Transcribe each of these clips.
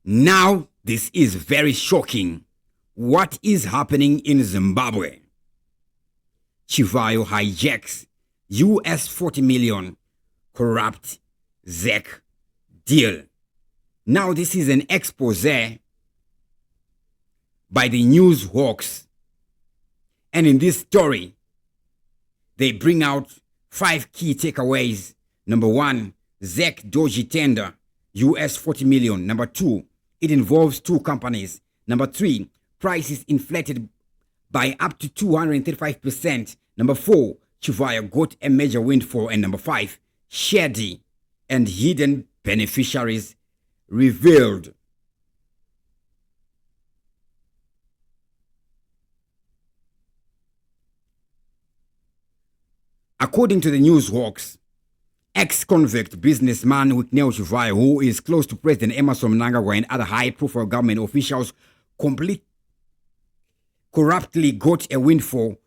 Now, this is very shocking. What is happening in Zimbabwe? Chivayo hijacks US 40 million corrupt ZEC deal. Now, this is an expose by the news hawks. And in this story, they bring out 5 key takeaways. Number 1, ZEC dodgy tender, US 40 million. Number 2, it involves 2 companies. Number 3, prices inflated by up to 235%. Number 4, Chivayo got a major windfall. And number 5, shady and hidden beneficiaries revealed. According to the news hawks, ex-convict businessman Wicknell Chivayo, who is close to President Emmerson Mnangagwa and other high-profile government officials, corruptly got a windfall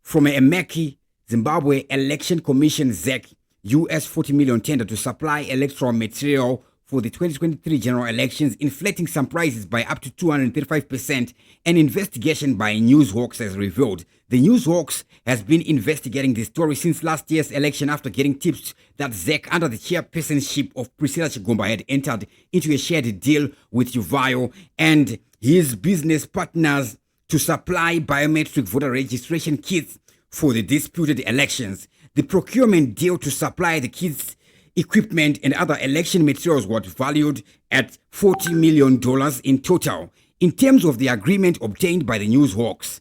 from a Meki Zimbabwe Election Commission ZEC US 40 million tender to supply electoral material for the 2023 general elections, inflating some prices by up to 235%. An investigation by Newshawks has revealed. The Newshawks has been investigating this story since last year's election after getting tips that ZEC, under the chairpersonship of Priscilla Chigumba, had entered into a shared deal with Chivayo and his business partners to supply biometric voter registration kits for the disputed elections. The procurement deal to supply the kits, equipment, and other election materials was valued at $40 million in total. In terms of the agreement obtained by the Newshawks,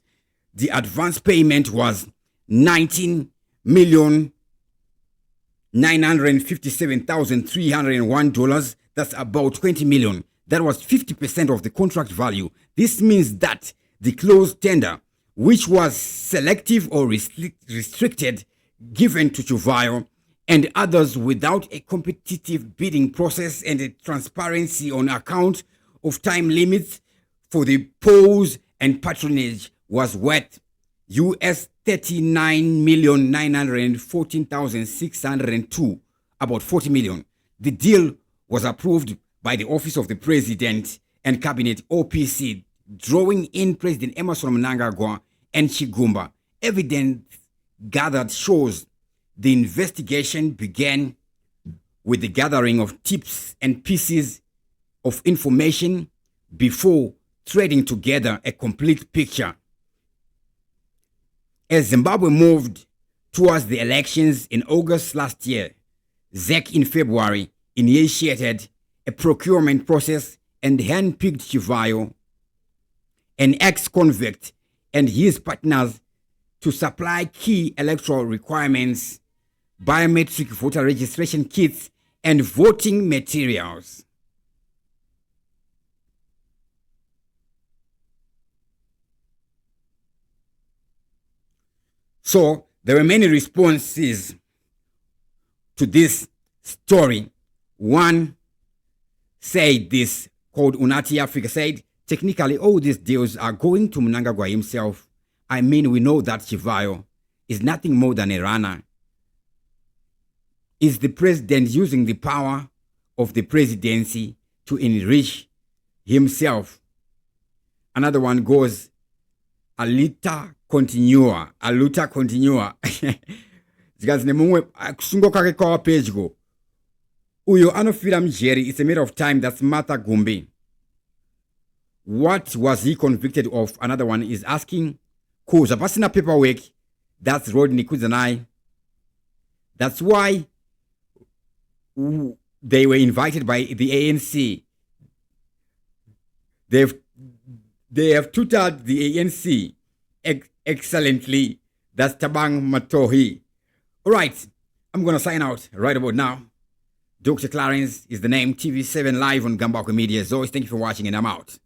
the advance payment was $19,957,301. That's about $20 million. That was 50% of the contract value. This means that the closed tender, which was selective or restricted, given to Chivayo and others without a competitive bidding process and a transparency on account of time limits for the polls and patronage, was worth US 39,914,602, about 40 million. The deal was approved by the Office of the President and Cabinet OPC, drawing in President Emmerson Mnangagwa and Chigumba. Evidence gathered shows the investigation began with the gathering of tips and pieces of information before threading together a complete picture. As Zimbabwe moved towards the elections in August last year, ZEC in February initiated a procurement process and handpicked Chivayo, an ex-convict, and his partners to supply key electoral requirements, biometric voter registration kits, and voting materials. So there were many responses to this story. One said this, called Unati Africa, said, technically all these deals are going to Mnangagwa himself. I mean, we know that Chivayo is nothing more than a runner. Is the president using the power of the presidency to enrich himself? Another one goes, Alita continua. Zikazi nemumwe kusungo kake kwa page go. Uyo anofira mjeri, it's a matter of time. That's Martha Gumbi. What was he convicted of? Another one is asking, Kuza pasina paperwork. That's Rodney Kuzanai. That's why they were invited by the ANC. They have tutored the ANC excellently. That's Tabang Matohi. All right, I'm going to sign out right about now. Dr. Clarence is the name. TV7 live on Gambako Media. As always, thank you for watching, and I'm out.